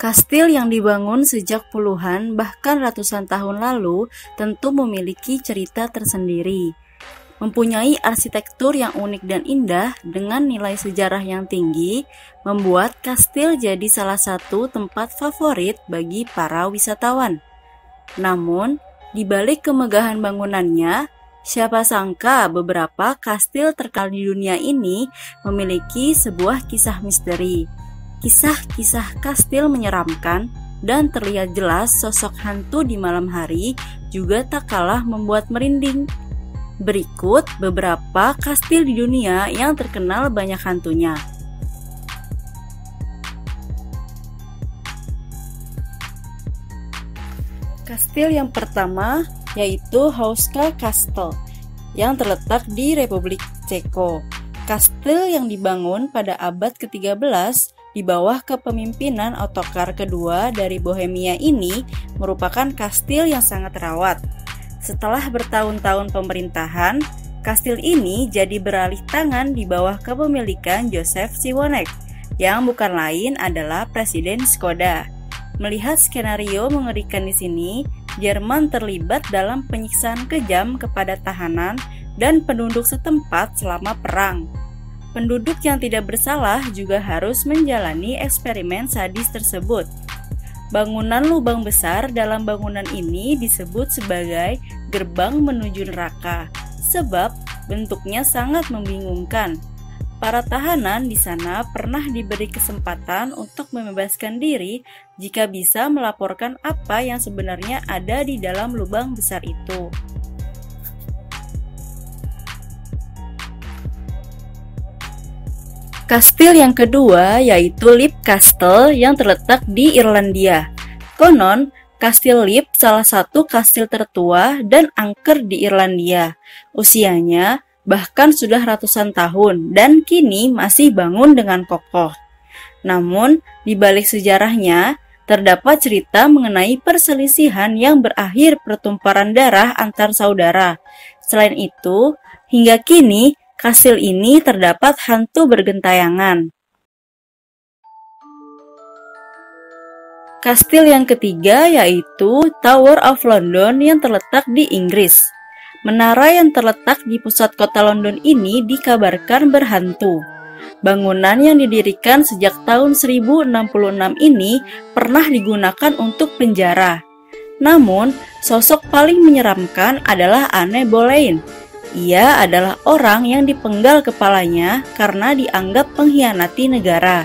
Kastil yang dibangun sejak puluhan bahkan ratusan tahun lalu tentu memiliki cerita tersendiri. Mempunyai arsitektur yang unik dan indah dengan nilai sejarah yang tinggi, membuat kastil jadi salah satu tempat favorit bagi para wisatawan. Namun, di balik kemegahan bangunannya, siapa sangka beberapa kastil terkenal di dunia ini memiliki sebuah kisah misteri. Kisah-kisah kastil menyeramkan dan terlihat jelas sosok hantu di malam hari juga tak kalah membuat merinding. Berikut beberapa kastil di dunia yang terkenal banyak hantunya. Kastil yang pertama yaitu Hauska Castle yang terletak di Republik Ceko. Kastil yang dibangun pada abad ke-13 di bawah kepemimpinan Ottokar kedua dari Bohemia ini merupakan kastil yang sangat terawat. Setelah bertahun-tahun pemerintahan, kastil ini jadi beralih tangan di bawah kepemilikan Joseph Siwonek, yang bukan lain adalah Presiden Skoda. Melihat skenario mengerikan di sini, Jerman terlibat dalam penyiksaan kejam kepada tahanan dan penduduk setempat selama perang. Penduduk yang tidak bersalah juga harus menjalani eksperimen sadis tersebut. Bangunan lubang besar dalam bangunan ini disebut sebagai gerbang menuju neraka, sebab bentuknya sangat membingungkan. Para tahanan di sana pernah diberi kesempatan untuk membebaskan diri jika bisa melaporkan apa yang sebenarnya ada di dalam lubang besar itu. Kastil yang kedua yaitu Leap Castle yang terletak di Irlandia. Konon, Kastil Leap salah satu kastil tertua dan angker di Irlandia. Usianya bahkan sudah ratusan tahun dan kini masih bangun dengan kokoh. Namun, di balik sejarahnya, terdapat cerita mengenai perselisihan yang berakhir pertumpahan darah antar saudara. Selain itu, hingga kini, kastil ini terdapat hantu bergentayangan. Kastil yang ketiga yaitu Tower of London yang terletak di Inggris. Menara yang terletak di pusat kota London ini dikabarkan berhantu. Bangunan yang didirikan sejak tahun 1066 ini pernah digunakan untuk penjara. Namun, sosok paling menyeramkan adalah Anne Boleyn. Ia adalah orang yang dipenggal kepalanya karena dianggap pengkhianati negara.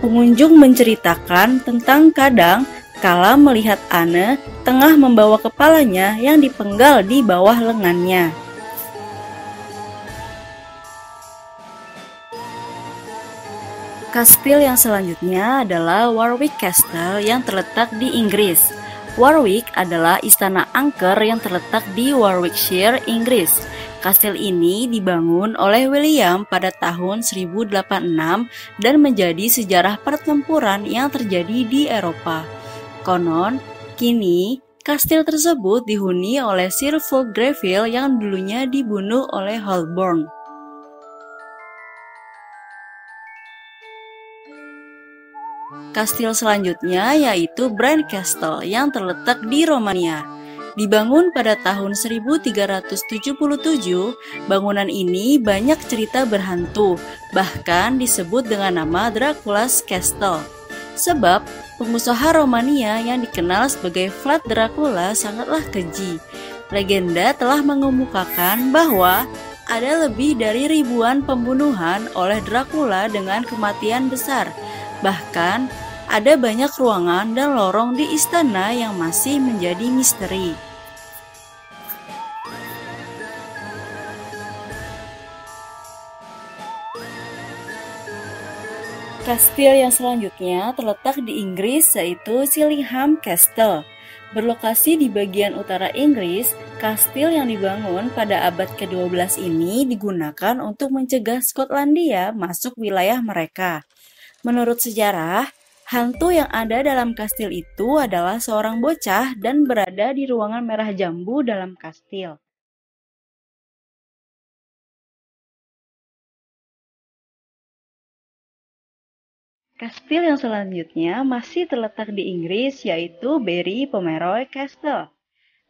Pengunjung menceritakan tentang kadang kala melihat Anne tengah membawa kepalanya yang dipenggal di bawah lengannya. Kastil yang selanjutnya adalah Warwick Castle yang terletak di Inggris. Warwick adalah istana angker yang terletak di Warwickshire, Inggris. Kastil ini dibangun oleh William pada tahun 1086 dan menjadi sejarah pertempuran yang terjadi di Eropa. Konon, kini kastil tersebut dihuni oleh Sir Fulk Greville yang dulunya dibunuh oleh Holborn. Kastil selanjutnya yaitu Bran Castle yang terletak di Romania. Dibangun pada tahun 1377, bangunan ini banyak cerita berhantu, bahkan disebut dengan nama Dracula's Castle. Sebab pengusaha Romania yang dikenal sebagai Vlad Dracula sangatlah keji. Legenda telah mengemukakan bahwa ada lebih dari ribuan pembunuhan oleh Dracula dengan kematian besar. Bahkan, ada banyak ruangan dan lorong di istana yang masih menjadi misteri. Kastil yang selanjutnya terletak di Inggris yaitu Shillingham Castle. Berlokasi di bagian utara Inggris, kastil yang dibangun pada abad ke-12 ini digunakan untuk mencegah Skotlandia masuk wilayah mereka. Menurut sejarah, hantu yang ada dalam kastil itu adalah seorang bocah dan berada di ruangan merah jambu dalam kastil. Kastil yang selanjutnya masih terletak di Inggris, yaitu Barry Pomeroy Castle.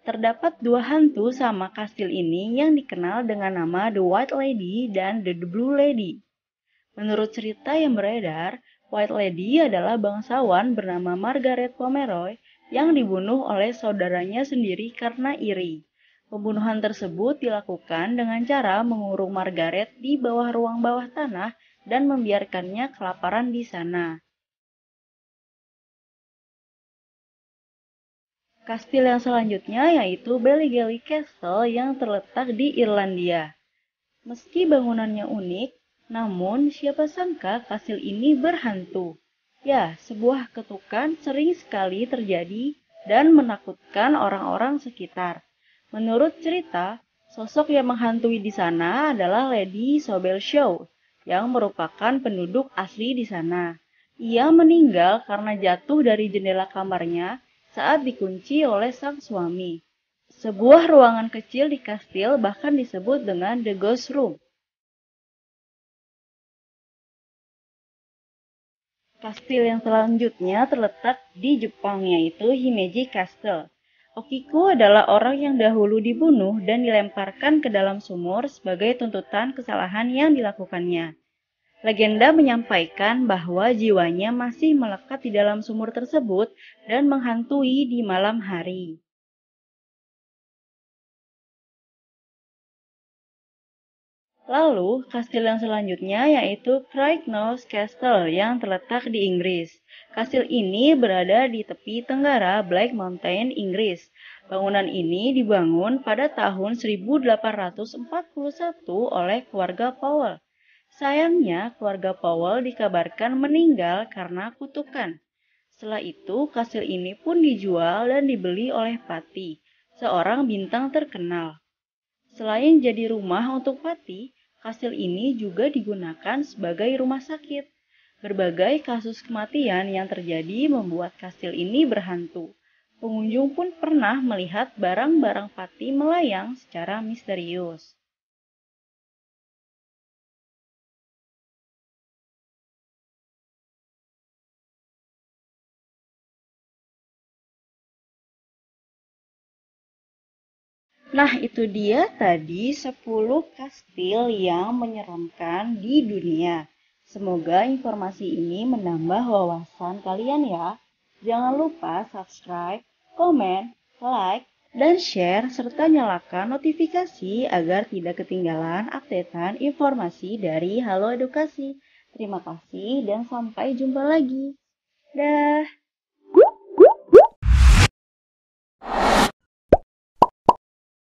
Terdapat dua hantu sama kastil ini yang dikenal dengan nama The White Lady dan The Blue Lady. Menurut cerita yang beredar, White Lady adalah bangsawan bernama Margaret Pomeroy yang dibunuh oleh saudaranya sendiri karena iri. Pembunuhan tersebut dilakukan dengan cara mengurung Margaret di bawah ruang bawah tanah dan membiarkannya kelaparan di sana. Kastil yang selanjutnya yaitu Ballygally Castle yang terletak di Irlandia. Meski bangunannya unik, namun siapa sangka kastil ini berhantu. Ya, sebuah ketukan sering sekali terjadi dan menakutkan orang-orang sekitar. Menurut cerita, sosok yang menghantui di sana adalah Lady Sobel Shaw, yang merupakan penduduk asli di sana. Ia meninggal karena jatuh dari jendela kamarnya saat dikunci oleh sang suami. Sebuah ruangan kecil di kastil bahkan disebut dengan The Ghost Room. Kastil yang selanjutnya terletak di Jepang, yaitu Himeji Castle. Okiku adalah orang yang dahulu dibunuh dan dilemparkan ke dalam sumur sebagai tuntutan kesalahan yang dilakukannya. Legenda menyampaikan bahwa jiwanya masih melekat di dalam sumur tersebut dan menghantui di malam hari. Lalu, kastil yang selanjutnya yaitu Craignos Castle yang terletak di Inggris. Kastil ini berada di tepi tenggara Black Mountain, Inggris. Bangunan ini dibangun pada tahun 1841 oleh keluarga Powell. Sayangnya, keluarga Powell dikabarkan meninggal karena kutukan. Setelah itu, kastil ini pun dijual dan dibeli oleh Patti, seorang bintang terkenal. Selain jadi rumah untuk Patti, kastil ini juga digunakan sebagai rumah sakit. Berbagai kasus kematian yang terjadi membuat kastil ini berhantu. Pengunjung pun pernah melihat barang-barang Patti melayang secara misterius. Nah, itu dia tadi 10 kastil yang menyeramkan di dunia. Semoga informasi ini menambah wawasan kalian ya. Jangan lupa subscribe, komen, like, dan share serta nyalakan notifikasi agar tidak ketinggalan updatean informasi dari Halo Edukasi. Terima kasih dan sampai jumpa lagi. Dah.